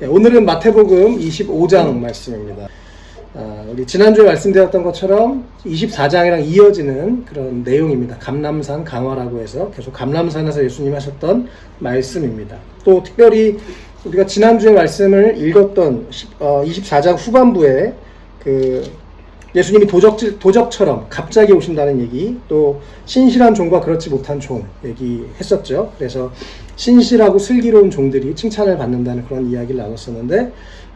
오늘은 마태복음 25장 말씀입니다. 우리 지난주에 말씀드렸던 것처럼 24장이랑 이어지는 그런 내용입니다. 감람산 강화라고 해서 계속 감람산에서 예수님 하셨던 말씀입니다. 또 특별히 우리가 지난주에 말씀을 읽었던 24장 후반부에 예수님이 도적처럼 갑자기 오신다는 얘기, 또 신실한 종과 그렇지 못한 종 얘기했었죠. 그래서 신실하고 슬기로운 종들이 칭찬을 받는다는 그런 이야기를 나눴었는데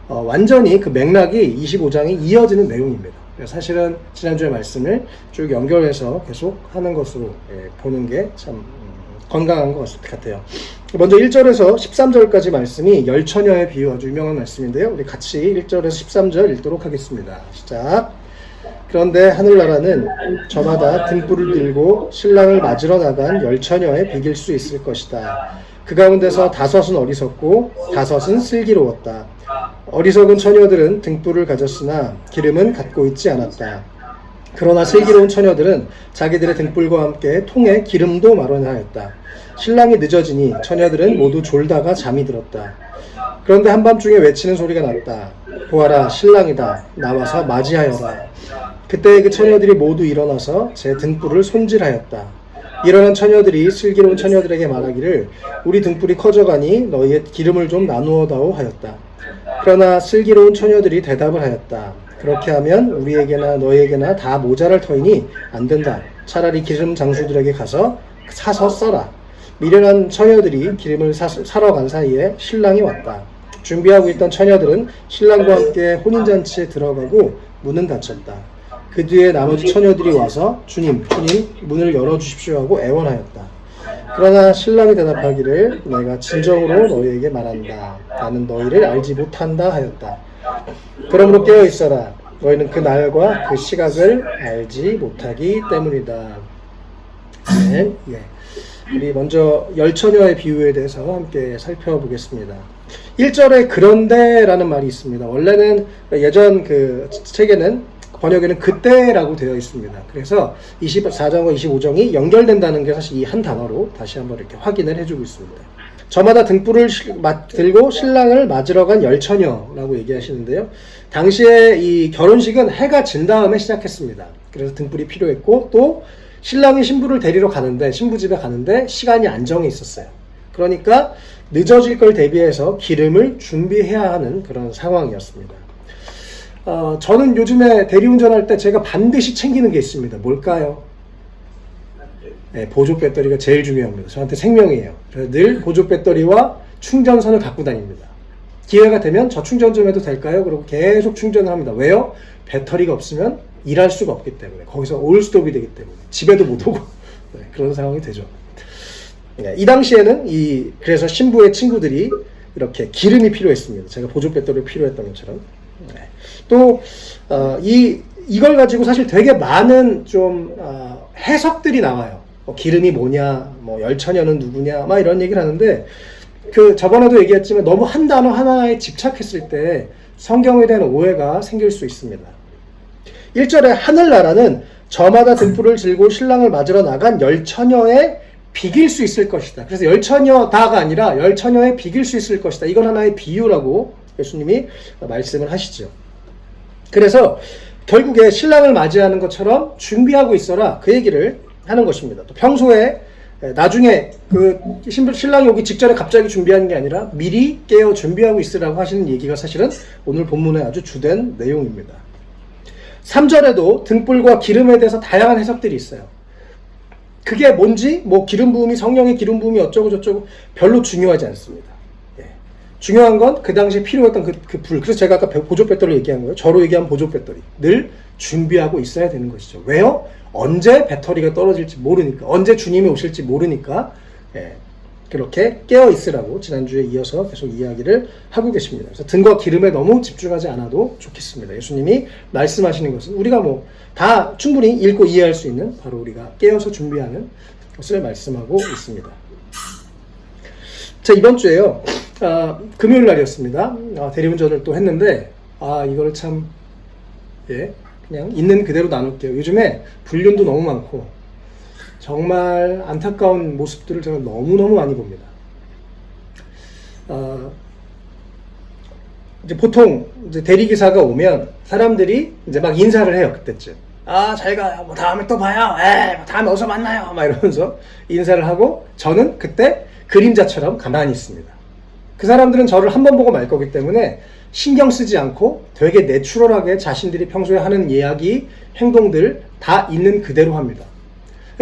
완전히 그 맥락이 25장에 이어지는 내용입니다. 그래서 사실은 지난주의 말씀을 쭉 연결해서 계속 하는 것으로 보는 게 참 건강한 것 같아요. 먼저 1절에서 13절까지 말씀이 열처녀의 비유, 아주 유명한 말씀인데요. 우리 같이 1절에서 13절 읽도록 하겠습니다. 시작. 그런데 하늘나라는 저마다 등불을 들고 신랑을 맞으러 나간 열처녀에 비길 수 있을 것이다. 그 가운데서 5은 어리석고 5은 슬기로웠다. 어리석은 처녀들은 등불을 가졌으나 기름은 갖고 있지 않았다. 그러나 슬기로운 처녀들은 자기들의 등불과 함께 통에 기름도 마련하였다. 신랑이 늦어지니 처녀들은 모두 졸다가 잠이 들었다. 그런데 한밤중에 외치는 소리가 났다. 보아라, 신랑이다. 나와서 맞이하여라. 그때 그 처녀들이 모두 일어나서 제 등불을 손질하였다. 일어난 처녀들이 슬기로운 처녀들에게 말하기를 우리 등불이 커져가니 너희의 기름을 좀 나누어다오 하였다. 그러나 슬기로운 처녀들이 대답을 하였다. 그렇게 하면 우리에게나 너희에게나 다 모자랄 터이니 안 된다. 차라리 기름 장수들에게 가서 사서 써라. 미련한 처녀들이 기름을 사러 간 사이에 신랑이 왔다. 준비하고 있던 처녀들은 신랑과 함께 혼인잔치에 들어가고 문은 닫혔다. 그 뒤에 나머지 처녀들이 와서 주님 문을 열어주십시오 하고 애원하였다. 그러나 신랑이 대답하기를 내가 진정으로 너희에게 말한다. 나는 너희를 알지 못한다 하였다. 그러므로 깨어 있어라. 너희는 그 날과 그 시각을 알지 못하기 때문이다. 네. 우리 먼저 열처녀의 비유에 대해서 함께 살펴보겠습니다. 1절에 그런데 라는 말이 있습니다. 원래는 예전 그 책에는 번역에는 그때라고 되어 있습니다. 그래서 24장과 25장이 연결된다는 게 사실 이 한 단어로 다시 한번 이렇게 확인을 해주고 있습니다. 저마다 등불을 들고 신랑을 맞으러 간 열처녀라고 얘기하시는데요. 당시에 이 결혼식은 해가 진 다음에 시작했습니다. 그래서 등불이 필요했고 또 신랑이 신부를 데리러 가는데 신부집에 가는데 시간이 안정해 있었어요. 그러니까 늦어질 걸 대비해서 기름을 준비해야 하는 그런 상황이었습니다. 저는 요즘에 대리운전할 때 제가 반드시 챙기는 게 있습니다. 뭘까요? 네, 보조 배터리가 제일 중요합니다. 저한테 생명이에요. 그래서 늘 보조 배터리와 충전선을 갖고 다닙니다. 기회가 되면 저 충전 좀 해도 될까요? 그리고 계속 충전을 합니다. 왜요? 배터리가 없으면 일할 수가 없기 때문에, 거기서 올스톱이 되기 때문에 집에도 못 오고 그런 상황이 되죠. 이 당시에는 그래서 신부의 친구들이 이렇게 기름이 필요했습니다. 제가 보조 배터리 필요했던 것처럼. 또 이걸 가지고 사실 되게 많은 좀 해석들이 나와요. 기름이 뭐냐, 열처녀는 누구냐, 막 이런 얘기를 하는데 저번에도 얘기했지만 너무 한 단어 하나에 집착했을 때 성경에 대한 오해가 생길 수 있습니다. 1절에 하늘나라는 저마다 등불을 들고 신랑을 맞으러 나간 열처녀에 비길 수 있을 것이다. 그래서 열처녀다가 아니라 열처녀에 비길 수 있을 것이다. 이건 하나의 비유라고 예수님이 말씀을 하시죠. 그래서 결국에 신랑을 맞이하는 것처럼 준비하고 있어라, 그 얘기를 하는 것입니다. 또 평소에 나중에 신랑이 오기 직전에 갑자기 준비하는 게 아니라 미리 깨어 준비하고 있으라고 하시는 얘기가 사실은 오늘 본문의 아주 주된 내용입니다. 3절에도 등불과 기름에 대해서 다양한 해석들이 있어요. 그게 뭔지, 기름 부음이 성령의 기름 부음이 어쩌고 저쩌고 별로 중요하지 않습니다. 중요한 건 그 당시에 필요했던 그 불. 그래서 제가 아까 보조 배터리 얘기한 거예요. 저로 얘기한 보조 배터리. 늘 준비하고 있어야 되는 것이죠. 왜요? 언제 배터리가 떨어질지 모르니까, 언제 주님이 오실지 모르니까 그렇게 깨어 있으라고 지난주에 이어서 계속 이야기를 하고 계십니다. 그래서 등과 기름에 너무 집중하지 않아도 좋겠습니다. 예수님이 말씀하시는 것은 우리가 다 충분히 읽고 이해할 수 있는, 바로 우리가 깨어서 준비하는 것을 말씀하고 있습니다. 자, 이번 주에요. 금요일 날이었습니다. 대리운전을 또 했는데 이걸 참 그냥 있는 그대로 나눌게요. 요즘에 불륜도 너무 많고 정말 안타까운 모습들을 제가 너무너무 많이 봅니다. 이제 보통 이제 대리기사가 오면 사람들이 이제 막 인사를 해요, 그때쯤. 아, 잘 가요. 뭐 다음에 또 봐요. 뭐 다음에 어서 만나요. 막 이러면서 인사를 하고 저는 그때 그림자처럼 가만히 있습니다. 그 사람들은 저를 한 번 보고 말 거기 때문에 신경 쓰지 않고 되게 내추럴하게 자신들이 평소에 하는 이야기, 행동들 다 있는 그대로 합니다.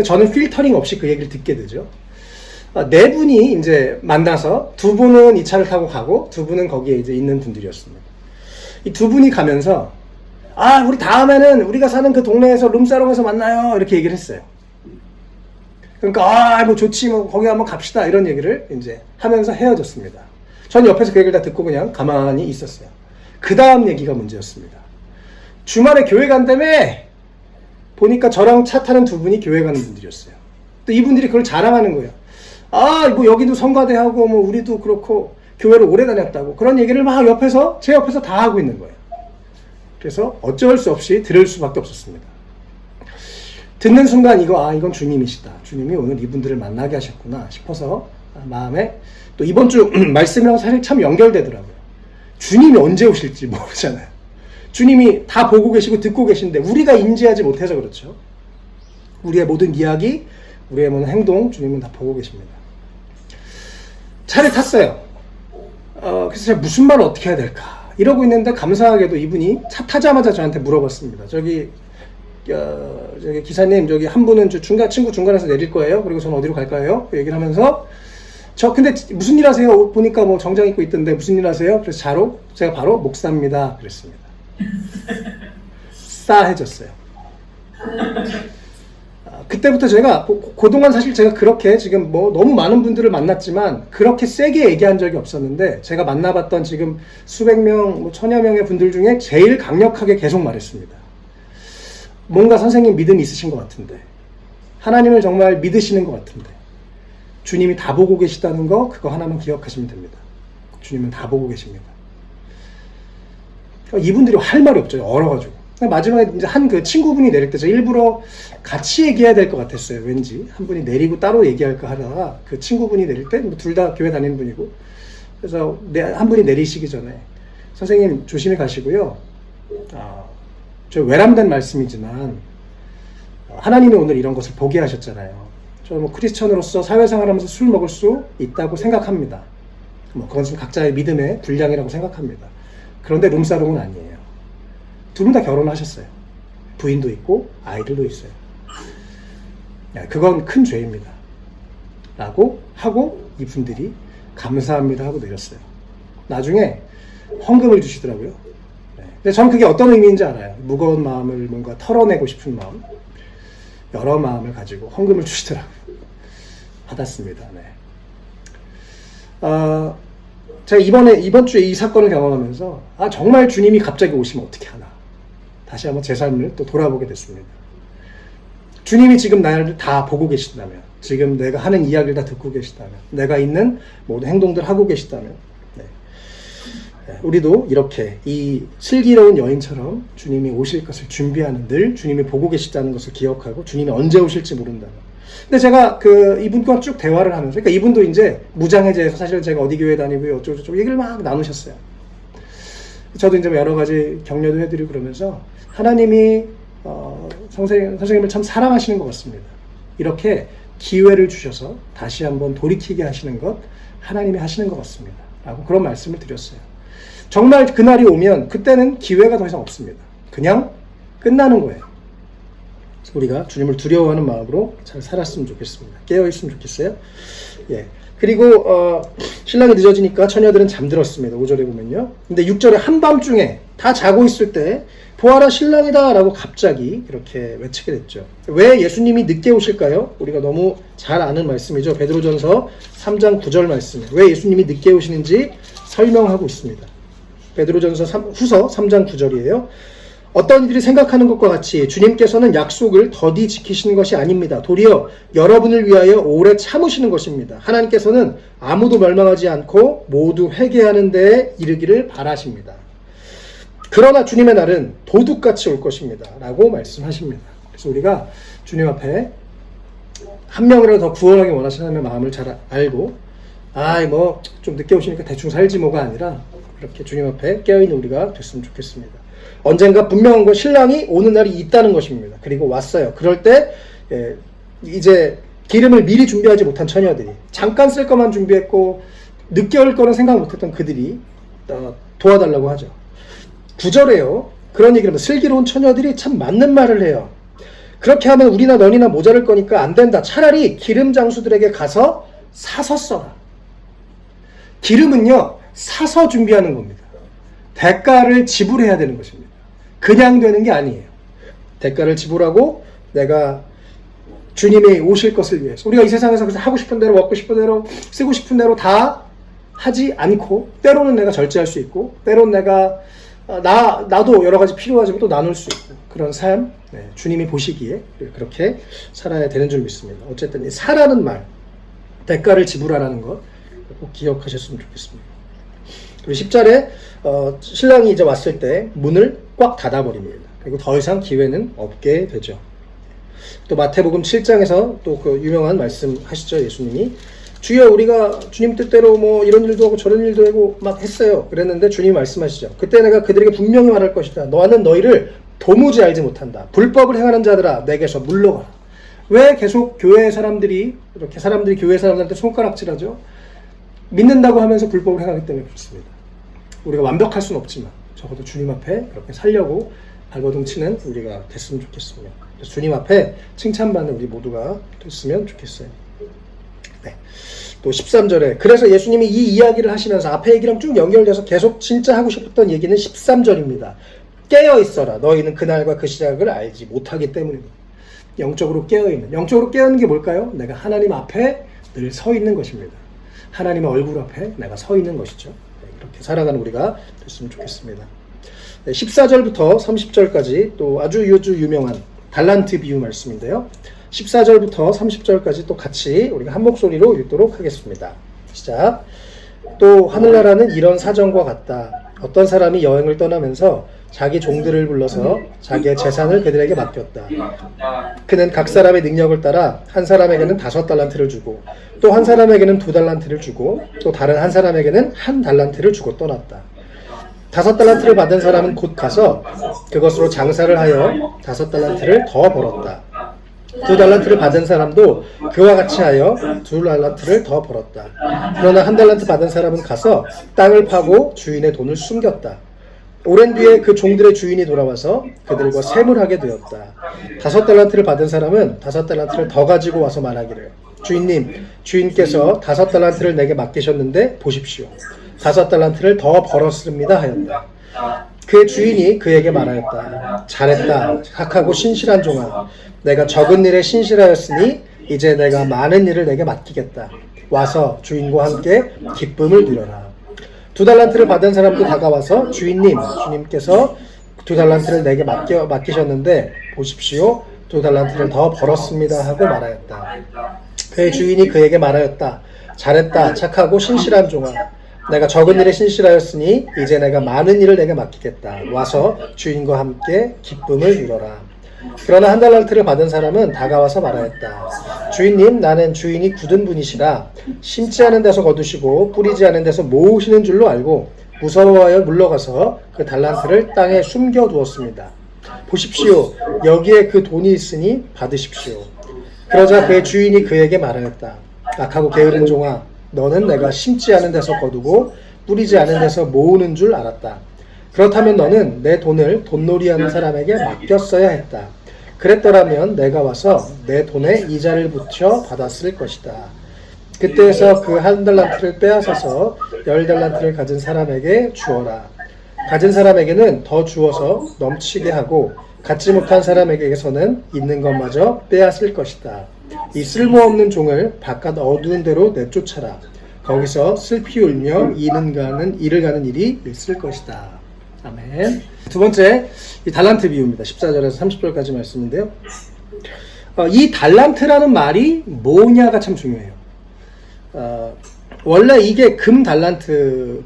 저는 필터링 없이 그 얘기를 듣게 되죠. 네 분이 이제 만나서 두 분은 이 차를 타고 가고 두 분은 거기에 이제 있는 분들이었습니다. 이 두 분이 가면서 우리 다음에는 우리가 사는 그 동네에서 룸사롱에서 만나요. 이렇게 얘기를 했어요. 그러니까 뭐 좋지, 뭐 거기 한번 갑시다 이런 얘기를 이제 하면서 헤어졌습니다. 전 옆에서 그 얘기를 다 듣고 그냥 가만히 있었어요. 그 다음 얘기가 문제였습니다. 주말에 교회 간다며 보니까 저랑 차 타는 두 분이 교회 가는 분들이었어요. 또 이분들이 그걸 자랑하는 거예요. 뭐 여기도 성가대하고 뭐 우리도 그렇고 교회를 오래 다녔다고 그런 얘기를 막 제 옆에서 다 하고 있는 거예요. 그래서 어쩔 수 없이 들을 수밖에 없었습니다. 듣는 순간 이건 주님이시다. 주님이 오늘 이분들을 만나게 하셨구나 싶어서 마음에 또 이번 주 말씀이랑 사실 참 연결되더라고요. 주님이 언제 오실지 모르잖아요. 주님이 다 보고 계시고 듣고 계신데 우리가 인지하지 못해서 그렇죠. 우리의 모든 이야기, 우리의 모든 행동 주님은 다 보고 계십니다. 차를 탔어요. 그래서 제가 무슨 말을 어떻게 해야 될까 이러고 있는데 감사하게도 이분이 차 타자마자 저한테 물어봤습니다. 저기 기사님, 저기 한 분은 친구 중간에서 내릴 거예요. 그리고 저는 어디로 갈까요? 그 얘기를 하면서 근데 무슨 일 하세요? 보니까 뭐 정장 입고 있던데 무슨 일 하세요? 그래서 제가 바로 목사입니다. 그랬습니다. 싸해졌어요. 그때부터 제가 그동안 사실 제가 그렇게 지금 뭐 너무 많은 분들을 만났지만 그렇게 세게 얘기한 적이 없었는데 제가 만나봤던 지금 수백 명, 뭐 천여 명의 분들 중에 제일 강력하게 계속 말했습니다. 뭔가 선생님 믿음이 있으신 것 같은데, 하나님을 정말 믿으시는 것 같은데, 주님이 다 보고 계시다는 거 그거 하나만 기억하시면 됩니다. 주님은 다 보고 계십니다. 이분들이 할 말이 없죠. 얼어가지고. 마지막에 이제 그 친구분이 내릴 때 제가 일부러 같이 얘기해야 될 것 같았어요. 왠지 한 분이 내리고 따로 얘기할까 하다가 그 친구분이 내릴 때 둘 다 교회 다니는 분이고, 그래서 한 분이 내리시기 전에 선생님 조심히 가시고요. 저 외람된 말씀이지만 하나님이 오늘 이런 것을 보게 하셨잖아요. 저 뭐 크리스천으로서 사회생활하면서 술 먹을 수 있다고 생각합니다. 뭐 그건 각자의 믿음의 분량이라고 생각합니다. 그런데 룸사롱은 아니에요. 두 분 다 결혼하셨어요. 부인도 있고 아이들도 있어요. 그건 큰 죄입니다. 라고 하고 이분들이 감사합니다 하고 내렸어요. 나중에 헌금을 주시더라고요. 근데 저는 그게 어떤 의미인지 알아요. 무거운 마음을 뭔가 털어내고 싶은 마음, 여러 마음을 가지고 헌금을 주시더라고요. 받았습니다. 네. 제가 이번 주에 이 사건을 경험하면서 정말 주님이 갑자기 오시면 어떻게 하나 다시 한번 제 삶을 또 돌아보게 됐습니다. 주님이 지금 나를 다 보고 계신다면, 지금 내가 하는 이야기를 다 듣고 계시다면, 내가 있는 모든 행동들 하고 계시다면, 우리도 이렇게 이 슬기로운 여인처럼 주님이 오실 것을 준비하는, 늘 주님이 보고 계시다는 것을 기억하고 주님이 언제 오실지 모른다는. 근데 제가 이분과 쭉 대화를 하면서, 그러니까 이분도 이제 무장해제해서 사실 제가 어디 교회 다니고 어쩌고저쩌고 얘기를 막 나누셨어요. 저도 이제 여러 가지 격려도 해드리고 그러면서 하나님이 선생님을 참 사랑하시는 것 같습니다. 이렇게 기회를 주셔서 다시 한번 돌이키게 하시는 것 하나님이 하시는 것 같습니다. 라고 그런 말씀을 드렸어요. 정말 그날이 오면 그때는 기회가 더 이상 없습니다. 그냥 끝나는 거예요. 그래서 우리가 주님을 두려워하는 마음으로 잘 살았으면 좋겠습니다. 깨어있으면 좋겠어요. 예. 그리고 신랑이 늦어지니까 처녀들은 잠들었습니다. 5절에 보면요. 근데 6절에 한밤중에 다 자고 있을 때 보아라 신랑이다 라고 갑자기 이렇게 외치게 됐죠. 왜 예수님이 늦게 오실까요? 우리가 너무 잘 아는 말씀이죠. 베드로전서 3장 9절 말씀. 왜 예수님이 늦게 오시는지 설명하고 있습니다. 베드로전서 후서 3장 9절이에요. 어떤 이들이 생각하는 것과 같이 주님께서는 약속을 더디 지키시는 것이 아닙니다. 도리어 여러분을 위하여 오래 참으시는 것입니다. 하나님께서는 아무도 멸망하지 않고 모두 회개하는 데에 이르기를 바라십니다. 그러나 주님의 날은 도둑같이 올 것입니다. 라고 말씀하십니다. 그래서 우리가 주님 앞에 한 명이라도 더 구원하기 원하시는 마음을 잘 알고 뭐 좀 늦게 오시니까 대충 살지 뭐가 아니라 그렇게 주님 앞에 깨어있는 우리가 됐으면 좋겠습니다. 언젠가 분명한 건 신랑이 오는 날이 있다는 것입니다. 그리고 왔어요. 그럴 때 이제 기름을 미리 준비하지 못한 처녀들이 잠깐 쓸 것만 준비했고 늦게 올 거는 생각 못했던 그들이 도와달라고 하죠. 9절에요. 그런 얘기를 하면 슬기로운 처녀들이 참 맞는 말을 해요. 그렇게 하면 우리나 너니나 모자랄 거니까 안 된다. 차라리 기름 장수들에게 가서 사서 써라. 기름은요, 사서 준비하는 겁니다. 대가를 지불해야 되는 것입니다. 그냥 되는 게 아니에요. 대가를 지불하고 내가 주님이 오실 것을 위해서 우리가 이 세상에서 그래서 하고 싶은 대로 먹고 싶은 대로 쓰고 싶은 대로 다 하지 않고 때로는 내가 절제할 수 있고 때로는 내가 나도 여러 가지 필요하지만 또 나눌 수 있고 그런 삶 주님이 보시기에 그렇게 살아야 되는 줄 믿습니다. 어쨌든 이 사라는 말 대가를 지불하라는 것 꼭 기억하셨으면 좋겠습니다. 그리고 10절에 신랑이 이제 왔을 때 문을 꽉 닫아버립니다. 그리고 더 이상 기회는 없게 되죠. 또 마태복음 7장에서 또 그 유명한 말씀 하시죠. 예수님이 주여 우리가 주님 뜻대로 뭐 이런 일도 하고 저런 일도 하고 막 했어요. 그랬는데 주님이 말씀하시죠. 그때 내가 그들에게 분명히 말할 것이다. 너는 너희를 도무지 알지 못한다. 불법을 행하는 자들아 내게서 물러가라. 왜 계속 교회 사람들이 이렇게 사람들이 교회 사람들한테 손가락질하죠? 믿는다고 하면서 불법을 행하기 때문에 그렇습니다. 우리가 완벽할 수는 없지만 적어도 주님 앞에 그렇게 살려고 발버둥 치는 우리가 됐으면 좋겠습니다. 그래서 주님 앞에 칭찬받는 우리 모두가 됐으면 좋겠어요. 네. 또 13절에 그래서 예수님이 이 이야기를 하시면서 앞에 얘기랑 쭉 연결돼서 계속 진짜 하고 싶었던 얘기는 13절입니다. 깨어있어라. 너희는 그날과 그 시작을 알지 못하기 때문입니다. 영적으로 깨어있는. 영적으로 깨어있는 게 뭘까요? 내가 하나님 앞에 늘 서 있는 것입니다. 하나님의 얼굴 앞에 내가 서 있는 것이죠. 네, 그렇게 살아가는 우리가 됐으면 좋겠습니다. 네, 14절부터 30절까지 또 아주 유명한 달란트 비유 말씀인데요. 14절부터 30절까지 또 같이 우리가 한 목소리로 읽도록 하겠습니다. 시작. 또 하늘나라는 이런 사정과 같다. 어떤 사람이 여행을 떠나면서 자기 종들을 불러서 자기의 재산을 그들에게 맡겼다. 그는 각 사람의 능력을 따라 한 사람에게는 5달란트를 주고 또 한 사람에게는 2달란트를 주고 또 다른 한 사람에게는 1달란트를 주고 떠났다. 5달란트를 받은 사람은 곧 가서 그것으로 장사를 하여 5달란트를 더 벌었다. 2달란트를 받은 사람도 그와 같이 하여 2달란트를 더 벌었다. 그러나 1달란트 받은 사람은 가서 땅을 파고 주인의 돈을 숨겼다. 오랜 뒤에 그 종들의 주인이 돌아와서 그들과 세물하게 되었다. 5달란트를 받은 사람은 5달란트를 더 가지고 와서 말하기를 주인님, 주인께서 5달란트를 내게 맡기셨는데 보십시오. 5달란트를 더 벌었습니다 하였다. 그 주인이 그에게 말하였다. 잘했다. 착하고 신실한 종아. 내가 적은 일에 신실하였으니 이제 내가 많은 일을 내게 맡기겠다. 와서 주인과 함께 기쁨을 누려라. 2달란트를 받은 사람도 다가와서 주인님, 주님께서 2달란트를 내게 맡기셨는데 보십시오. 2달란트를 더 벌었습니다 하고 말하였다. 그의 주인이 그에게 말하였다. 잘했다. 착하고 신실한 종아. 내가 적은 일에 신실하였으니 이제 내가 많은 일을 내게 맡기겠다. 와서 주인과 함께 기쁨을 누려라. 그러나 1달란트를 받은 사람은 다가와서 말하였다. 주인님, 나는 주인이 굳은 분이시라 심지 않은 데서 거두시고 뿌리지 않은 데서 모으시는 줄로 알고 무서워하여 물러가서 그 달란트를 땅에 숨겨두었습니다. 보십시오. 여기에 그 돈이 있으니 받으십시오. 그러자 그의 주인이 그에게 말하였다. 악하고 게으른 종아, 너는 내가 심지 않은 데서 거두고 뿌리지 않은 데서 모으는 줄 알았다. 그렇다면 너는 내 돈을 돈놀이하는 사람에게 맡겼어야 했다. 그랬더라면 내가 와서 내 돈에 이자를 붙여 받았을 것이다. 그때에서 그 1달란트를 빼앗아서 10달란트를 가진 사람에게 주어라. 가진 사람에게는 더 주어서 넘치게 하고 갖지 못한 사람에게서는 있는 것마저 빼앗을 것이다. 이 쓸모없는 종을 바깥 어두운 데로 내쫓아라. 거기서 슬피 울며 일을 가는 일이 있을 것이다. 아멘. 두 번째, 이 달란트 비유입니다. 14절에서 30절까지 말씀인데요. 이 달란트라는 말이 뭐냐가 참 중요해요. 원래 이게 금 달란트,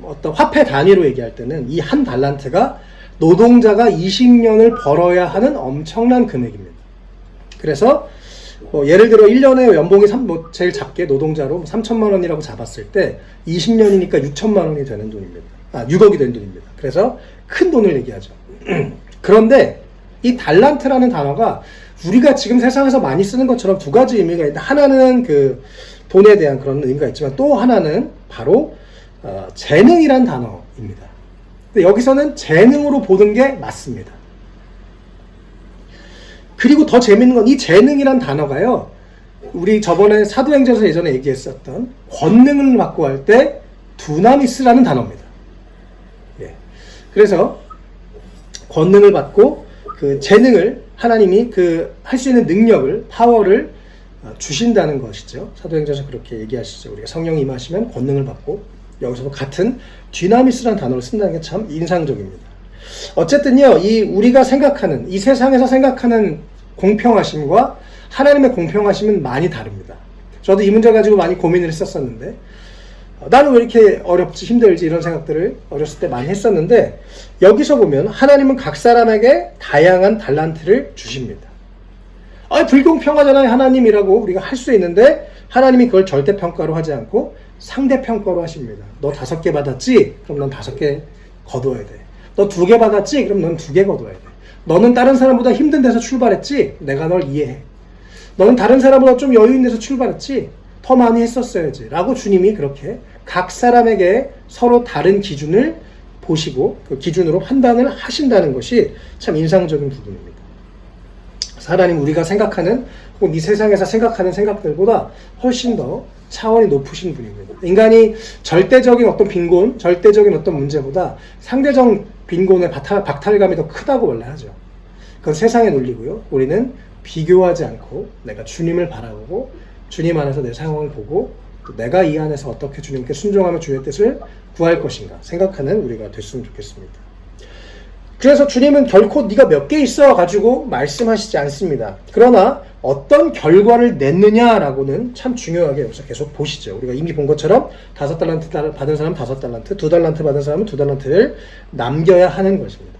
어떤 화폐 단위로 얘기할 때는 이 한 달란트가 노동자가 20년을 벌어야 하는 엄청난 금액입니다. 그래서 예를 들어 1년에 연봉이 제일 작게 노동자로 3천만 원이라고 잡았을 때 20년이니까 6천만 원이 되는 돈입니다. 6억이 된 돈입니다. 그래서 큰 돈을 얘기하죠. 그런데 이 달란트라는 단어가 우리가 지금 세상에서 많이 쓰는 것처럼 두 가지 의미가 있는데, 하나는 그 돈에 대한 그런 의미가 있지만 또 하나는 바로 재능이란 단어입니다. 근데 여기서는 재능으로 보는 게 맞습니다. 그리고 더 재밌는 건 이 재능이란 단어가요, 우리 저번에 사도행전에서 예전에 얘기했었던 권능을 받고 할 때 두나미스라는 단어입니다. 예. 그래서 권능을 받고 그 재능을, 하나님이 그 할 수 있는 능력을, 파워를 주신다는 것이죠. 사도행전에서 그렇게 얘기하시죠. 우리가 성령이 임하시면 권능을 받고, 여기서도 같은 디나미스라는 단어를 쓴다는 게 참 인상적입니다. 어쨌든요, 우리가 생각하는, 이 세상에서 생각하는 공평하심과 하나님의 공평하심은 많이 다릅니다. 저도 이 문제 가지고 많이 고민을 했었는데, 나는 왜 이렇게 어렵지, 힘들지, 이런 생각들을 어렸을 때 많이 했었는데, 여기서 보면 하나님은 각 사람에게 다양한 달란트를 주십니다. 불공평하잖아요, 하나님이라고 우리가 할 수 있는데, 하나님이 그걸 절대평가로 하지 않고 상대평가로 하십니다. 너 5개 받았지? 그럼 넌 5개 거둬야 돼. 너 2개 받았지? 그럼 넌 2개 거둬야 돼. 너는 다른 사람보다 힘든 데서 출발했지? 내가 널 이해해. 너는 다른 사람보다 좀 여유 있는 데서 출발했지? 더 많이 했었어야지. 라고 주님이 그렇게 각 사람에게 서로 다른 기준을 보시고 그 기준으로 판단을 하신다는 것이 참 인상적인 부분입니다. 하나님, 우리가 생각하는, 혹은 이 세상에서 생각하는 생각들보다 훨씬 더 차원이 높으신 분입니다. 인간이 절대적인 어떤 빈곤, 절대적인 어떤 문제보다 상대적 빈곤의 박탈감이 더 크다고 원래 하죠. 그건 세상의 논리고요. 우리는 비교하지 않고 내가 주님을 바라보고 주님 안에서 내 상황을 보고 또 내가 이 안에서 어떻게 주님께 순종하며 주의 뜻을 구할 것인가 생각하는 우리가 됐으면 좋겠습니다. 그래서 주님은 결코 네가 몇 개 있어 가지고 말씀하시지 않습니다. 그러나 어떤 결과를 냈느냐라고는 참 중요하게 여기서 계속 보시죠. 우리가 이미 본 것처럼 5달란트 받은 사람은 5달란트, 2달란트 받은 사람은 2달란트를 남겨야 하는 것입니다.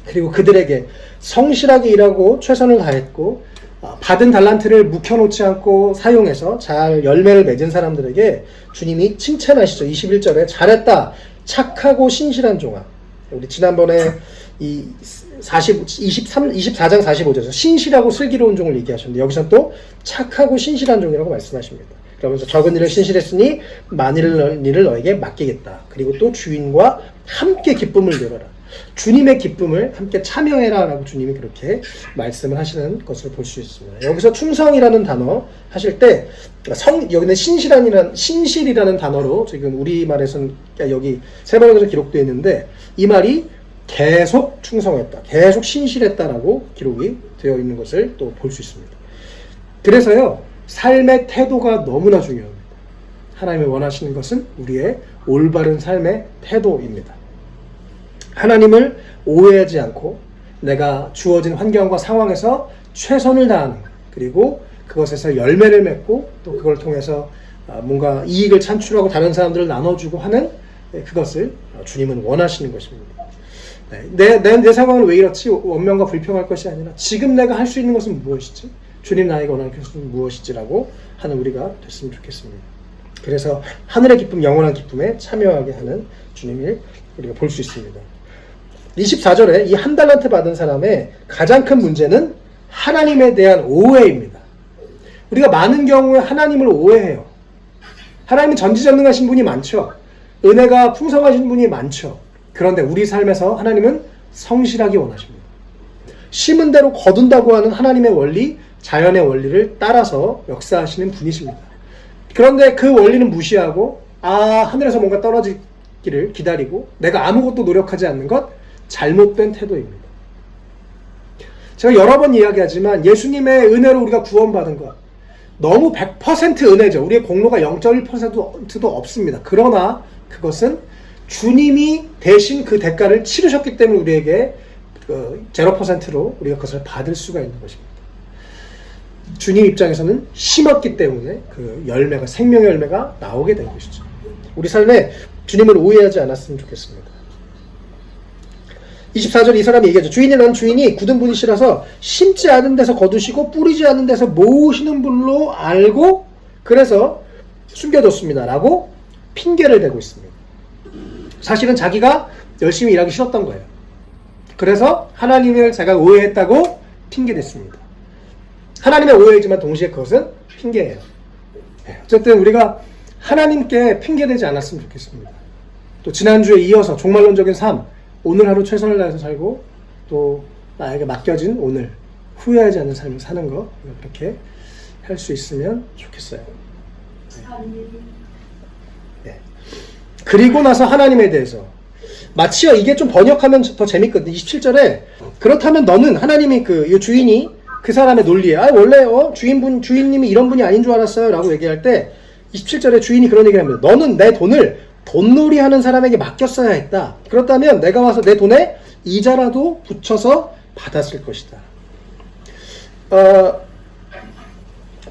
그리고 그들에게 성실하게 일하고 최선을 다했고 받은 달란트를 묵혀놓지 않고 사용해서 잘 열매를 맺은 사람들에게 주님이 칭찬하시죠. 21절에 잘했다, 착하고 신실한 종아. 우리 지난번에 이 24장 45절에서 신실하고 슬기로운 종을 얘기하셨는데, 여기서 또 착하고 신실한 종이라고 말씀하십니다. 그러면서 적은 일을 신실했으니 많은 일을 너에게 맡기겠다. 그리고 또 주인과 함께 기쁨을 누려라. 주님의 기쁨을 함께 참여해라 라고 주님이 그렇게 말씀을 하시는 것을 볼 수 있습니다. 여기서 충성이라는 단어 하실 때 여기는 신실이라는 단어로 지금 우리말에서는 여기 세 번역에서 기록되어 있는데, 이 말이 계속 충성했다, 계속 신실했다라고 기록이 되어 있는 것을 또 볼 수 있습니다. 그래서요, 삶의 태도가 너무나 중요합니다. 하나님이 원하시는 것은 우리의 올바른 삶의 태도입니다. 하나님을 오해하지 않고 내가 주어진 환경과 상황에서 최선을 다하는 것, 그리고 그것에서 열매를 맺고 또 그걸 통해서 뭔가 이익을 창출하고 다른 사람들을 나눠주고 하는 그것을 주님은 원하시는 것입니다. 내 상황은 왜 이렇지? 원명과 불평할 것이 아니라 지금 내가 할 수 있는 것은 무엇이지? 주님 나에게 원하는 것은 무엇이지라고 하는 우리가 됐으면 좋겠습니다. 그래서 하늘의 기쁨, 영원한 기쁨에 참여하게 하는 주님을 우리가 볼 수 있습니다. 24절에 이 한 달란트 받은 사람의 가장 큰 문제는 하나님에 대한 오해입니다. 우리가 많은 경우에 하나님을 오해해요. 하나님은 전지전능하신 분이 많죠. 은혜가 풍성하신 분이 많죠. 그런데 우리 삶에서 하나님은 성실하기 원하십니다. 심은 대로 거둔다고 하는 하나님의 원리, 자연의 원리를 따라서 역사하시는 분이십니다. 그런데 그 원리는 무시하고 하늘에서 뭔가 떨어지기를 기다리고 내가 아무것도 노력하지 않는 것, 잘못된 태도입니다. 제가 여러 번 이야기하지만 예수님의 은혜로 우리가 구원받은 것, 너무 100% 은혜죠. 우리의 공로가 0.1%도 없습니다. 그러나 그것은 주님이 대신 그 대가를 치르셨기 때문에 우리에게 0%로 우리가 그것을 받을 수가 있는 것입니다. 주님 입장에서는 심었기 때문에 그 열매가, 생명의 열매가 나오게 된 것이죠. 우리 삶에 주님을 오해하지 않았으면 좋겠습니다. 24절 이 사람이 얘기하죠. 주인이 난 주인이 굳은 분이 싫어서 심지 않은 데서 거두시고 뿌리지 않은 데서 모으시는 분로 알고 그래서 숨겨뒀습니다. 라고 핑계를 대고 있습니다. 사실은 자기가 열심히 일하기 싫었던 거예요. 그래서 하나님을 제가 오해했다고 핑계댔습니다. 하나님의 오해이지만 동시에 그것은 핑계예요. 어쨌든 우리가 하나님께 핑계대지 않았으면 좋겠습니다. 또 지난주에 이어서 종말론적인 삶, 오늘 하루 최선을 다해서 살고 또 나에게 맡겨진 오늘 후회하지 않는 삶을 사는 거 그렇게 할 수 있으면 좋겠어요. 네. 그리고 나서 하나님에 대해서 마치요 이게 좀 번역하면 더 재밌거든요. 27절에 그렇다면 너는 하나님이 이 주인이 그 사람의 논리에 원래 주인님이 이런 분이 아닌 줄 알았어요 라고 얘기할 때 27절에 주인이 그런 얘기를 합니다. 너는 내 돈을 돈놀이 하는 사람에게 맡겼어야 했다. 그렇다면 내가 와서 내 돈에 이자라도 붙여서 받았을 것이다.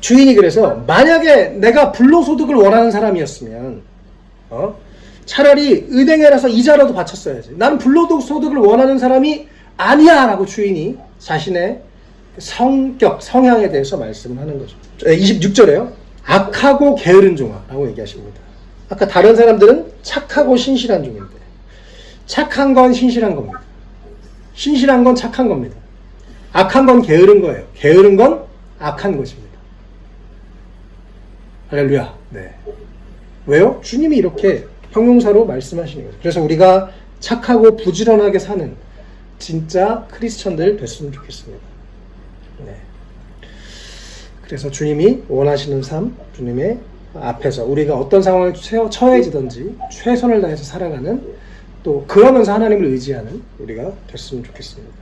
주인이 그래서 만약에 내가 불로소득을 원하는 사람이었으면 차라리 은행에 가서 이자라도 바쳤어야지. 나는 불로소득을 원하는 사람이 아니야 라고 주인이 자신의 성격, 성향에 대해서 말씀을 하는 거죠. 26절에요. 악하고 게으른 종아라고 얘기하십니다. 아까 다른 사람들은 착하고 신실한 종인데 착한 건 신실한 겁니다. 신실한 건 착한 겁니다. 악한 건 게으른 거예요. 게으른 건 악한 것입니다. 할렐루야. 네. 왜요? 주님이 이렇게 형용사로 말씀하시는 거죠. 그래서 우리가 착하고 부지런하게 사는 진짜 크리스천들 됐으면 좋겠습니다. 네. 그래서 주님이 원하시는 삶, 주님의 앞에서 우리가 어떤 상황에 처해지든지 최선을 다해서 살아가는 또 그러면서 하나님을 의지하는 우리가 됐으면 좋겠습니다.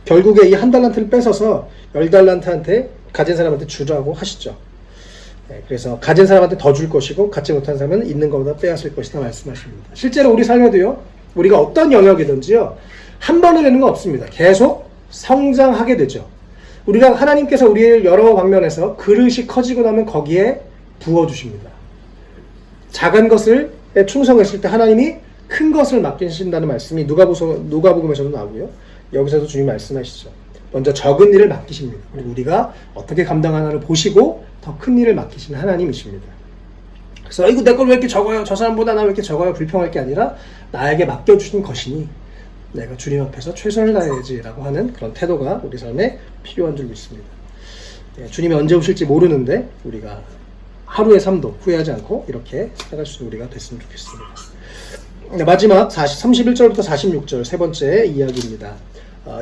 결국에 이 한 달란트를 뺏어서 10달란트한테 가진 사람한테 주라고 하시죠. 네, 그래서 가진 사람한테 더 줄 것이고 갖지 못한 사람은 있는 것보다 빼앗을 것이다 말씀하십니다. 실제로 우리 삶에도요. 우리가 어떤 영역이든지요. 한 번에 되는 거 없습니다. 계속 성장하게 되죠. 우리가 하나님께서 우리를 여러 방면에서 그릇이 커지고 나면 거기에 부어주십니다. 작은 것을 충성했을 때 하나님이 큰 것을 맡기신다는 말씀이 누가복음에서도 나오고요. 여기서도 주님 말씀하시죠. 먼저 적은 일을 맡기십니다. 그리고 우리가 어떻게 감당하나를 보시고 더 큰 일을 맡기시는 하나님이십니다. 그래서 이거 내 걸 왜 이렇게 적어요? 저 사람보다 나 왜 이렇게 적어요? 불평할 게 아니라 나에게 맡겨주신 것이니 내가 주님 앞에서 최선을 다해야지라고 하는 그런 태도가 우리 삶에 필요한 줄 믿습니다. 주님이 언제 오실지 모르는데 우리가 하루의 삶도 후회하지 않고 이렇게 살아갈 수 있는 우리가 됐으면 좋겠습니다. 마지막 31절부터 46절 세 번째 이야기입니다.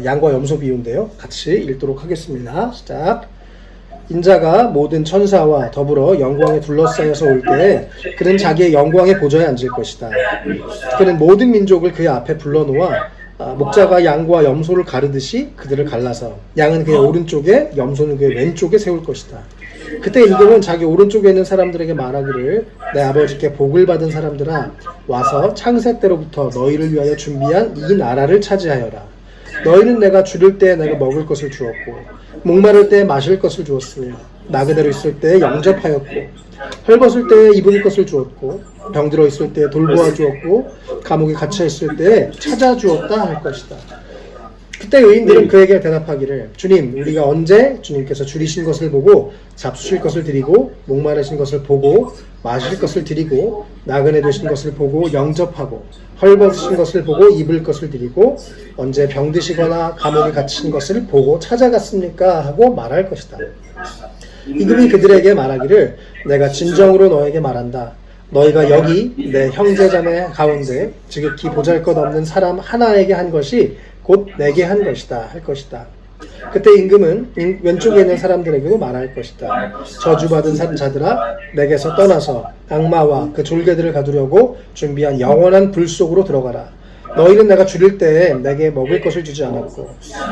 양과 염소 비유인데요. 같이 읽도록 하겠습니다. 시작. 인자가 모든 천사와 더불어 영광에 둘러싸여서 올 때 그는 자기의 영광의 보좌에 앉을 것이다. 그는 모든 민족을 그의 앞에 불러놓아 목자가 양과 염소를 가르듯이 그들을 갈라서 양은 그의 오른쪽에 염소는 그의 왼쪽에 세울 것이다. 그때 임금은 자기 오른쪽에 있는 사람들에게 말하기를 내 아버지께 복을 받은 사람들아 와서 창세 때로부터 너희를 위하여 준비한 이 나라를 차지하여라. 너희는 내가 줄일 때 내가 먹을 것을 주었고 목마를 때 마실 것을 주었으며 나그네로 있을 때 영접하였고 헐벗을 때 입을 것을 주었고 병들어 있을 때 돌보아 주었고 감옥에 갇혀 있을 때 찾아 주었다 할 것이다. 그때 의인들은 그에게 대답하기를 주님 우리가 언제 주님께서 줄이신 것을 보고 잡수실 것을 드리고 목마르신 것을 보고 마실 것을 드리고 나그네 되신 것을 보고 영접하고 헐벗으신 것을 보고 입을 것을 드리고 언제 병드시거나 감옥에 갇힌 것을 보고 찾아갔습니까? 하고 말할 것이다. 임금이 그들에게 말하기를 내가 진정으로 너에게 말한다. 너희가 여기 내 형제자매 가운데 지극히 보잘것없는 사람 하나에게 한 것이 곧 내게 한 것이다 할 것이다. 그때 임금은 왼쪽에 있는 사람들에게도 말할 것이다. 저주받은 자들아 내게서 떠나서 악마와 그 졸개들을 가두려고 준비한 영원한 불 속으로 들어가라. 너희는 내가 줄일 때에 내게 먹을 것을 주지 않았고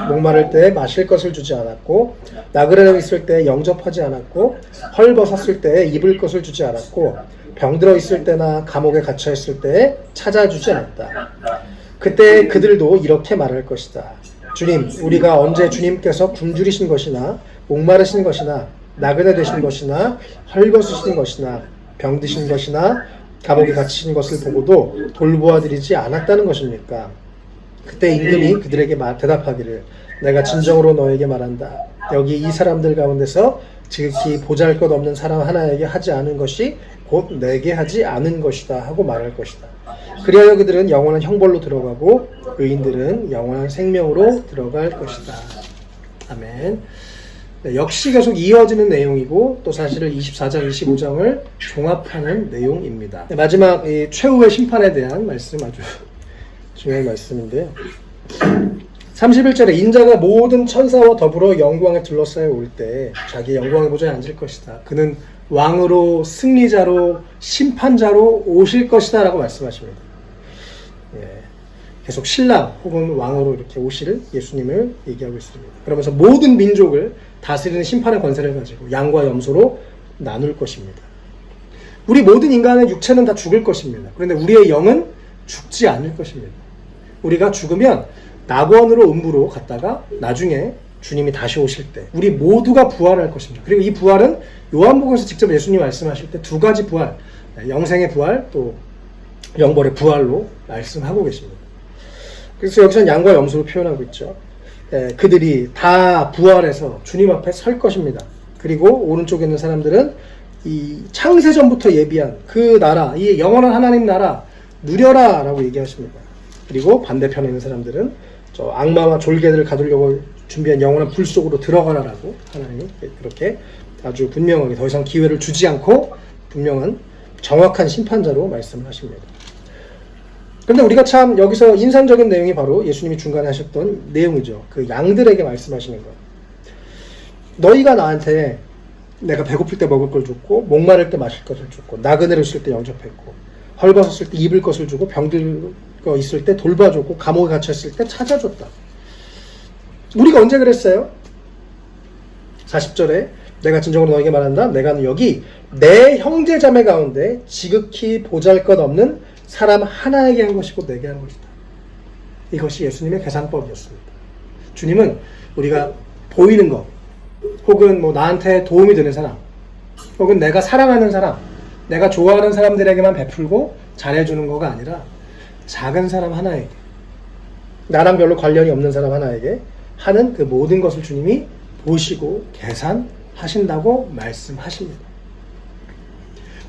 목마를 때에 마실 것을 주지 않았고 나그네로 있을 때에 영접하지 않았고 헐벗었을 때에 입을 것을 주지 않았고 병들어 있을 때나 감옥에 갇혀 있을 때에 찾아주지 않았다. 그때 그들도 이렇게 말할 것이다. 주님, 우리가 언제 주님께서 굶주리신 것이나 목마르신 것이나 나그네 되신 것이나 헐벗으신 것이나 병드신 것이나 감옥에 갇히신 것을 보고도 돌보아 드리지 않았다는 것입니까? 그때 임금이 그들에게 대답하기를 내가 진정으로 너에게 말한다. 여기 이 사람들 가운데서 지극히 보잘것없는 사람 하나에게 하지 않은 것이 곧 내게 하지 않은 것이다 하고 말할 것이다. 그리하여 그들은 영원한 형벌로 들어가고 의인들은 영원한 생명으로 들어갈 것이다. 아멘. 네, 역시 계속 이어지는 내용이고 또 사실은 24장, 25장을 종합하는 내용입니다. 네, 마지막 이 최후의 심판에 대한 말씀 아주 중요한 말씀인데요. 31절에 인자가 모든 천사와 더불어 영광에 둘러싸여 올 때 자기 영광의 보좌에 앉을 것이다. 그는 왕으로 승리자로 심판자로 오실 것이다 라고 말씀하십니다. 예, 계속 신랑 혹은 왕으로 이렇게 오실 예수님을 얘기하고 있습니다. 그러면서 모든 민족을 다스리는 심판의 권세를 가지고 양과 염소로 나눌 것입니다. 우리 모든 인간의 육체는 다 죽을 것입니다. 그런데 우리의 영은 죽지 않을 것입니다. 우리가 죽으면 낙원으로 음부로 갔다가 나중에 주님이 다시 오실 때 우리 모두가 부활할 것입니다. 그리고 이 부활은 요한복음에서 직접 예수님이 말씀하실 때 두 가지 부활, 영생의 부활 또 영벌의 부활로 말씀하고 계십니다. 그래서 여기서는 양과 염소로 표현하고 있죠. 그들이 다 부활해서 주님 앞에 설 것입니다. 그리고 오른쪽에 있는 사람들은 이 창세전부터 예비한 그 나라, 이 영원한 하나님 나라 누려라 라고 얘기하십니다. 그리고 반대편에 있는 사람들은 저 악마와 졸개들을 가두려고 준비한 영원한 불 속으로 들어가라라고 하나님이 그렇게 아주 분명하게 더 이상 기회를 주지 않고 분명한 정확한 심판자로 말씀을 하십니다. 그런데 우리가 참 여기서 인상적인 내용이 바로 예수님이 중간에 하셨던 내용이죠. 그 양들에게 말씀하시는 것. 너희가 나한테 내가 배고플 때 먹을 걸 줬고 목마를 때 마실 것을 줬고 나그네를 있을 때 영접했고 헐벗었을 때 입을 것을 주고 병들 거 있을 때 돌봐줬고 감옥에 갇혔을 때 찾아줬다. 우리가 언제 그랬어요? 40절에 내가 진정으로 너에게 말한다. 내가 여기 내 형제 자매 가운데 지극히 보잘것없는 사람 하나에게 한 것이고 내게 한 것이다. 이것이 예수님의 계산법이었습니다. 주님은 우리가 보이는 것 혹은 뭐 나한테 도움이 되는 사람 혹은 내가 사랑하는 사람 내가 좋아하는 사람들에게만 베풀고 잘해주는 거가 아니라 작은 사람 하나에게 나랑 별로 관련이 없는 사람 하나에게 하는 그 모든 것을 주님이 보시고 계산하신다고 말씀하십니다.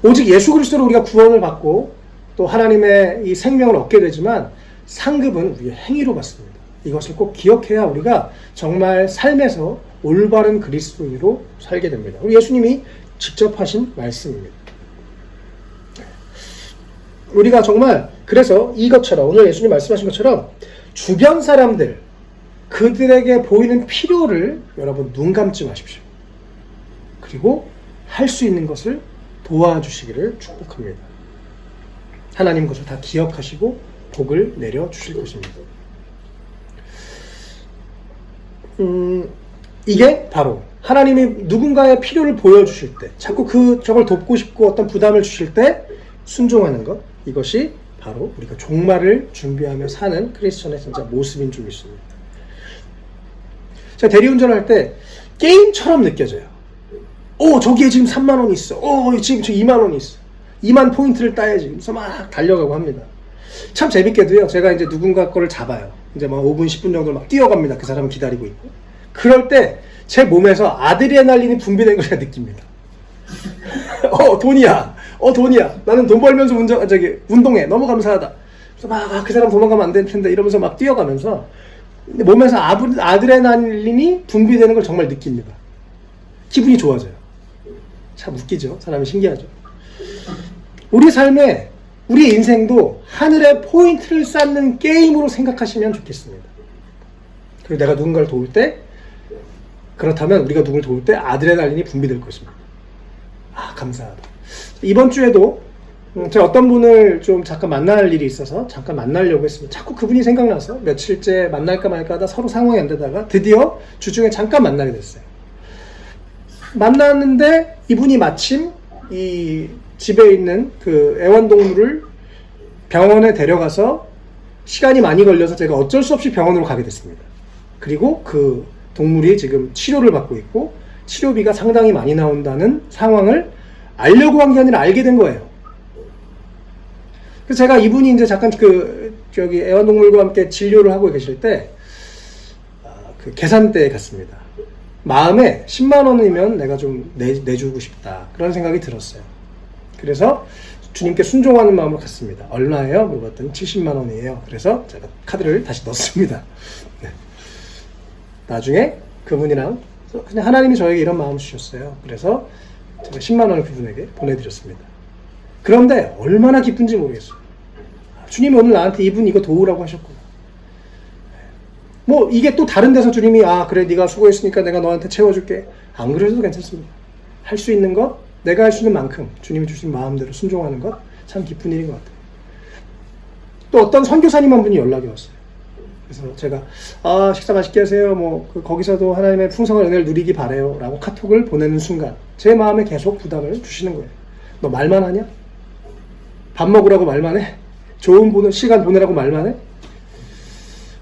오직 예수 그리스도로 우리가 구원을 받고 또 하나님의 이 생명을 얻게 되지만 상급은 우리의 행위로 받습니다. 이것을 꼭 기억해야 우리가 정말 삶에서 올바른 그리스도인으로 살게 됩니다. 우리 예수님이 직접 하신 말씀입니다. 우리가 정말 그래서 이것처럼 오늘 예수님 말씀하신 것처럼 주변 사람들 그들에게 보이는 필요를 여러분 눈 감지 마십시오. 그리고 할 수 있는 것을 도와주시기를 축복합니다. 하나님 것을 다 기억하시고 복을 내려주실 것입니다. 이게 바로 하나님이 누군가의 필요를 보여주실 때 자꾸 저걸 돕고 싶고 어떤 부담을 주실 때 순종하는 것 이것이 바로 우리가 종말을 준비하며 사는 크리스천의 진짜 모습인 줄 믿습니다. 제가 대리운전할 때 게임처럼 느껴져요. 저기에 지금 3만 원이 있어. 지금 저 2만 원이 있어. 2만 포인트를 따야지. 그래서 막 달려가고 합니다. 참 재밌게도요. 제가 이제 누군가 거를 잡아요. 이제 막 5분, 10분 정도 막 뛰어갑니다. 그 사람을 기다리고 있고. 그럴 때 제 몸에서 아드레날린이 분비된 걸 제가 느낍니다. 돈이야. 돈이야. 나는 돈 벌면서 운동해. 너무 감사하다. 그래서 막 그 사람 도망가면 안 될 텐데 이러면서 막 뛰어가면서 몸에서 아드레날린이 분비되는 걸 정말 느낍니다. 기분이 좋아져요. 참 웃기죠? 사람이 신기하죠? 우리 삶에 우리 인생도 하늘의 포인트를 쌓는 게임으로 생각하시면 좋겠습니다. 그리고 내가 누군가를 도울 때 그렇다면 우리가 누굴 도울 때 아드레날린이 분비될 것입니다. 감사하다. 이번 주에도 제가 어떤 분을 좀 잠깐 만날 일이 있어서 잠깐 만나려고 했습니다. 자꾸 그분이 생각나서 며칠째 만날까 말까 하다 서로 상황이 안 되다가 드디어 주중에 잠깐 만나게 됐어요. 만났는데 이분이 마침 이 집에 있는 그 애완동물을 병원에 데려가서 시간이 많이 걸려서 제가 어쩔 수 없이 병원으로 가게 됐습니다. 그리고 그 동물이 지금 치료를 받고 있고 치료비가 상당히 많이 나온다는 상황을 알려고 한 게 아니라 알게 된 거예요. 그래서 제가 이분이 이제 잠깐 저기 애완동물과 함께 진료를 하고 계실 때 그 계산대에 갔습니다. 마음에 10만 원이면 내가 좀 내주고 싶다 그런 생각이 들었어요. 그래서 주님께 순종하는 마음으로 갔습니다. 얼마예요? 물어봤더니 70만 원이에요. 그래서 제가 카드를 다시 넣었습니다. 네. 나중에 그분이랑 그냥 하나님이 저에게 이런 마음을 주셨어요. 그래서 제가 10만 원을 그분에게 보내드렸습니다. 그런데 얼마나 기쁜지 모르겠어요. 주님이 오늘 나한테 이분 이거 도우라고 하셨구나. 뭐 이게 또 다른 데서 주님이 그래 네가 수고했으니까 내가 너한테 채워줄게. 안 그래도 괜찮습니다. 할 수 있는 것, 내가 할 수 있는 만큼 주님이 주신 마음대로 순종하는 것 참 기쁜 일인 것 같아요. 또 어떤 선교사님 한 분이 연락이 왔어요. 그래서 제가 식사 맛있게 하세요. 거기서도 하나님의 풍성한 은혜를 누리기 바래요. 라고 카톡을 보내는 순간 제 마음에 계속 부담을 주시는 거예요. 너 말만 하냐? 밥 먹으라고 말만 해? 좋은 시간 보내라고 말만 해?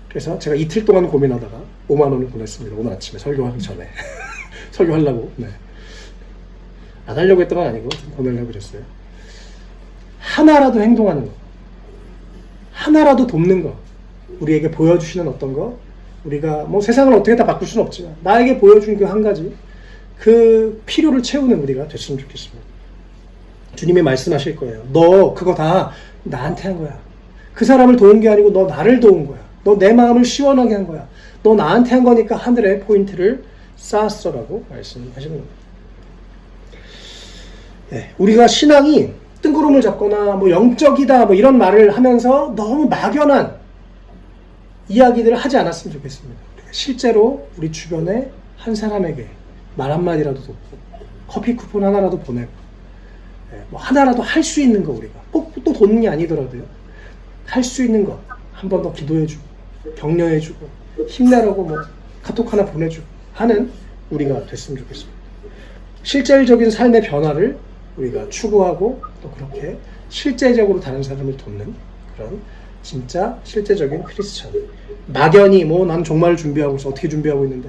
그래서 제가 이틀 동안 고민하다가 5만 원을 보냈습니다. 오늘 아침에 설교하기 전에. 설교하려고. 네. 안 하려고 했던 건 아니고 보내려고 그랬어요. 하나라도 행동하는 거, 하나라도 돕는 거, 우리에게 보여주시는 어떤 거, 우리가 세상을 어떻게 다 바꿀 수는 없지만 나에게 보여준 그 한 가지, 그 필요를 채우는 우리가 됐으면 좋겠습니다. 주님이 말씀하실 거예요. 너 그거 다 나한테 한 거야. 그 사람을 도운 게 아니고 너 나를 도운 거야. 너 내 마음을 시원하게 한 거야. 너 나한테 한 거니까 하늘에 포인트를 쌓았어라고 말씀하시는 겁니다. 네, 우리가 신앙이 뜬구름을 잡거나 영적이다 이런 말을 하면서 너무 막연한 이야기들을 하지 않았으면 좋겠습니다. 실제로 우리 주변에 한 사람에게 말 한마디라도 돕고 커피 쿠폰 하나라도 보내고 하나라도 할 수 있는 거, 우리가 꼭 또 돈이 아니더라도요, 할 수 있는 거 한 번 더 기도해주고 격려해주고 힘내라고 카톡 하나 보내주고 하는 우리가 됐으면 좋겠습니다. 실질적인 삶의 변화를 우리가 추구하고 또 그렇게 실제적으로 다른 사람을 돕는 그런 진짜 실제적인 크리스천. 막연히 난 종말을 준비하고 있어, 어떻게 준비하고 있는데,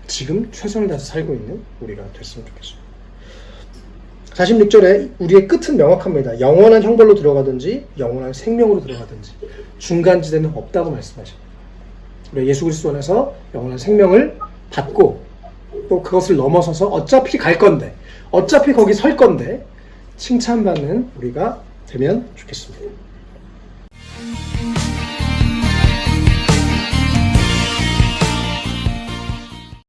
지금 최선을 다해서 살고 있는 우리가 됐으면 좋겠습니다. 46절에 우리의 끝은 명확합니다. 영원한 형벌로 들어가든지 영원한 생명으로 들어가든지 중간지대는 없다고 말씀하십니다. 우리 예수 그리스도 안에서 영원한 생명을 받고 또 그것을 넘어서서 어차피 갈 건데, 어차피 거기 설 건데 칭찬받는 우리가 되면 좋겠습니다.